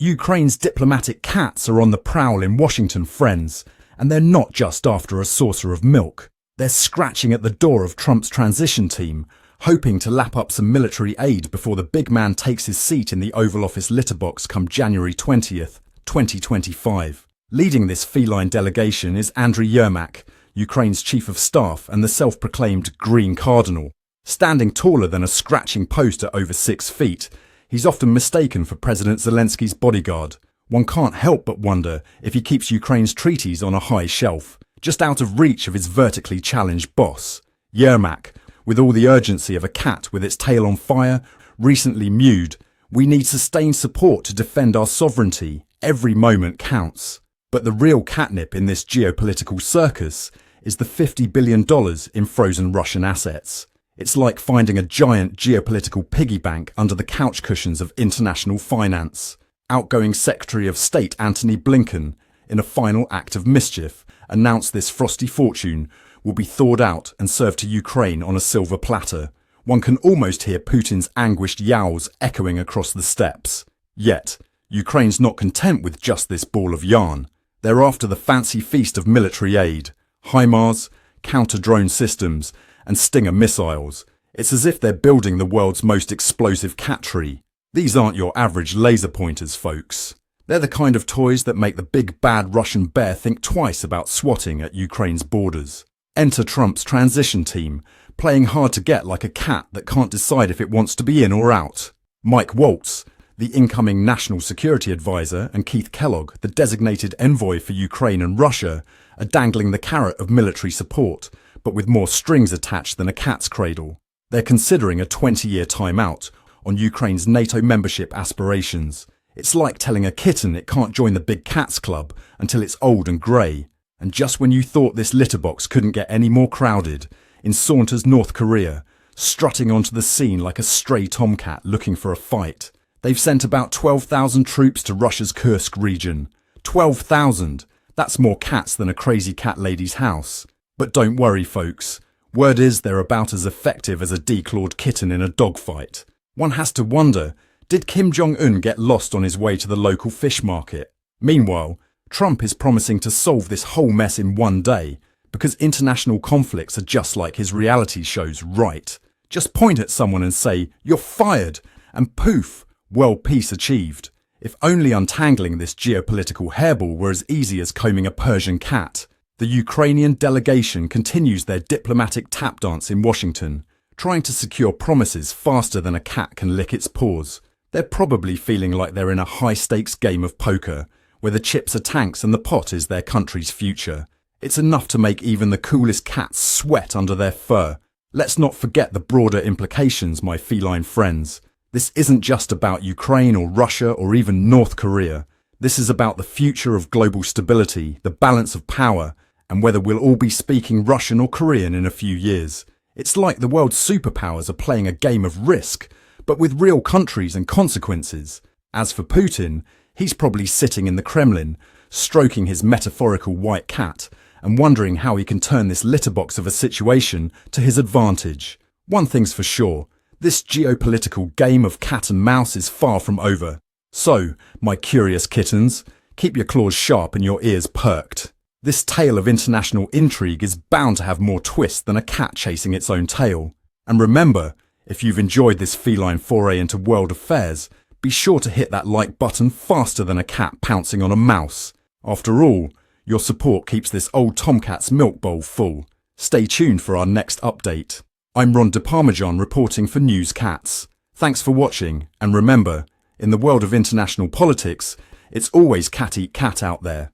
Ukraine's diplomatic cats are on the prowl in Washington, friends, and they're not just after a saucer of milk. They're scratching at the door of Trump's transition team, hoping to lap up some military aid before the big man takes his seat in the Oval Office litterbox come January 20th, 2025. Leading this feline delegation is Andriy Yermak, Ukraine's chief of staff and the self-proclaimed Green Cardinal. Standing taller than a scratching post at over 6 feet, he's often mistaken for President Zelensky's bodyguard. One can't help but wonder if he keeps Ukraine's treaties on a high shelf, just out of reach of his vertically challenged boss. Yermak, with all the urgency of a cat with its tail on fire, recently mewed, "We need sustained support to defend our sovereignty. Every moment counts." But the real catnip in this geopolitical circus is the $50 billion in frozen Russian assets. It's like finding a giant geopolitical piggy bank under the couch cushions of international finance. Outgoing Secretary of State Antony Blinken, in a final act of mischief, announced this frosty fortune will be thawed out and served to Ukraine on a silver platter. One can almost hear Putin's anguished yowls echoing across the steppes. Yet, Ukraine's not content with just this ball of yarn. They're after the fancy feast of military aid, HIMARS, counter-drone systems, and Stinger missiles. It's as if they're building the world's most explosive cat tree. These aren't your average laser pointers, folks. They're the kind of toys that make the big bad Russian bear think twice about swatting at Ukraine's borders. Enter Trump's transition team, playing hard to get like a cat that can't decide if it wants to be in or out. Mike Waltz, the incoming National Security Advisor, and Keith Kellogg, the designated envoy for Ukraine and Russia, are dangling the carrot of military support, but with more strings attached than a cat's cradle. They're considering a 20-year timeout on Ukraine's NATO membership aspirations. It's like telling a kitten it can't join the big cats club until it's old and grey. And just when you thought this litterbox couldn't get any more crowded, in saunters North Korea, strutting onto the scene like a stray tomcat looking for a fight. They've sent about 12,000 troops to Russia's Kursk region. 12,000! That's more cats than a crazy cat lady's house. But don't worry, folks. Word is they're about as effective as a declawed kitten in a dogfight. One has to wonder, did Kim Jong-un get lost on his way to the local fish market? Meanwhile, Trump is promising to solve this whole mess in one day, because international conflicts are just like his reality shows, right? Just point at someone and say, "You're fired," and poof, world peace achieved. If only untangling this geopolitical hairball were as easy as combing a Persian cat. The Ukrainian delegation continues their diplomatic tap dance in Washington, trying to secure promises faster than a cat can lick its paws. They're probably feeling like they're in a high-stakes game of poker, where the chips are tanks and the pot is their country's future. It's enough to make even the coolest cats sweat under their fur. Let's not forget the broader implications, my feline friends. This isn't just about Ukraine or Russia or even North Korea. This is about the future of global stability, the balance of power, and whether we'll all be speaking Russian or Korean in a few years. It's like the world's superpowers are playing a game of risk, but with real countries and consequences. As for Putin, he's probably sitting in the Kremlin, stroking his metaphorical white cat, and wondering how he can turn this litterbox of a situation to his advantage. One thing's for sure, this geopolitical game of cat and mouse is far from over. So, my curious kittens, keep your claws sharp and your ears perked. This tale of international intrigue is bound to have more twist than a cat chasing its own tail. And remember, if you've enjoyed this feline foray into world affairs, be sure to hit that like button faster than a cat pouncing on a mouse. After all, your support keeps this old tomcat's milk bowl full. Stay tuned for our next update. I'm Ron DeParmesan reporting for News Cats. Thanks for watching, and remember, in the world of international politics, it's always cat eat cat out there.